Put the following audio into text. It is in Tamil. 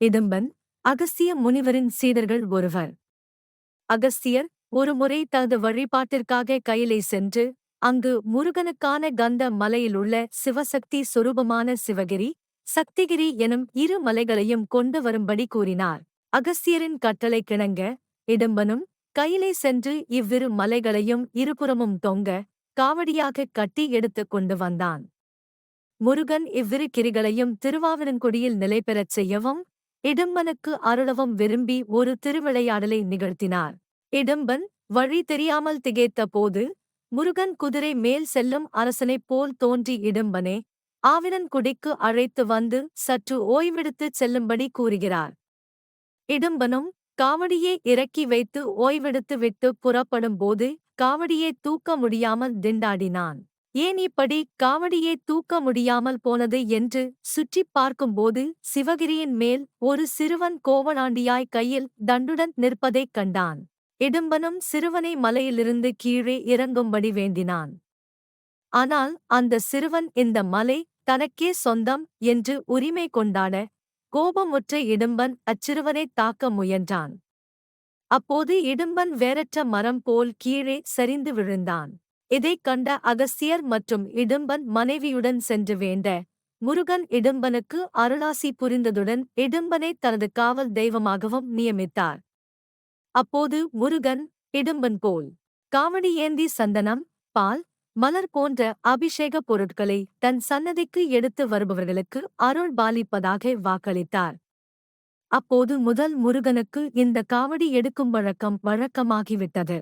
இடும்பன் அகஸ்திய முனிவரின் சீடர்கள் ஒருவர். அகஸ்தியர் ஒருமுறை தனது வழிபாட்டிற்காக கையிலை சென்று, அங்கு முருகனுக்கான கந்த மலையிலுள்ள சிவசக்தி சொரூபமான சிவகிரி, சக்திகிரி எனும் இரு மலைகளையும் கொண்டு வரும்படி கூறினார். அகஸ்தியரின் கட்டளை கிணங்க, இடும்பனும் கையிலை சென்று இவ்விரு மலைகளையும் இருபுறமும் தொங்க காவடியாகக் கட்டி எடுத்துக் கொண்டு வந்தான். முருகன் இவ்விரு கிரிகளையும் திருவாவினன்குடியில் நிலைபெறச் செய்யவும் இடும்பனுக்கு அருளவும் விரும்பி ஒரு திருவிளையாடலை நிகழ்த்தினார். இடும்பன் வழி தெரியாமல் திகைத்த போது முருகன் குதிரை மேல் செல்லும் அரசனைப் போல் தோன்றி இடும்பனே, ஆவினன்குடிக்கு அழைத்து வந்து சற்று ஓய்வெடுத்துச் செல்லும்படி கூறுகிறார். இடும்பனும் காவடியை இறக்கி வைத்து ஓய்வெடுத்து விட்டு புறப்படும்போது காவடியை தூக்க முடியாமல் திண்டாடினான். ஏன் இப்படி காவடியை தூக்க முடியாமல் போனது என்று சுற்றிப் பார்க்கும்போது சிவகிரியின் மேல் ஒரு சிறுவன் கோவணாண்டியாய் கையில் தண்டுடன் நிற்பதைக் கண்டான். இடும்பனும் சிறுவனை மலையிலிருந்து கீழே இறங்கும்படி வேண்டினான். ஆனால் அந்த சிறுவன் இந்த மலை தனக்கே சொந்தம் என்று உரிமை கொண்டாட கோபமுற்ற இடும்பன் அச்சிறுவனைத் தாக்க முயன்றான். அப்போது இடும்பன் வேரற்ற மரம் போல் கீழே சரிந்து விழுந்தான். இதைக் கண்ட அகஸ்தியர் மற்றும் இடும்பன் மனைவியுடன் சென்று வேண்ட, முருகன் இடும்பனுக்கு அருளாசி புரிந்ததுடன் இடும்பனை தனது காவல் தெய்வமாகவும் நியமித்தார். அப்போது முருகன் இடும்பன் போல் காவடி ஏந்தி சந்தனம், பால், மலர் போன்ற அபிஷேக பொருட்களை தன் சன்னதிக்கு எடுத்து வருபவர்களுக்கு அருள் பாலிப்பதாக வாக்களித்தார். அப்போது முதல் முருகனுக்கு இந்த காவடி எடுக்கும் வழக்கம் வழக்கமாகிவிட்டது.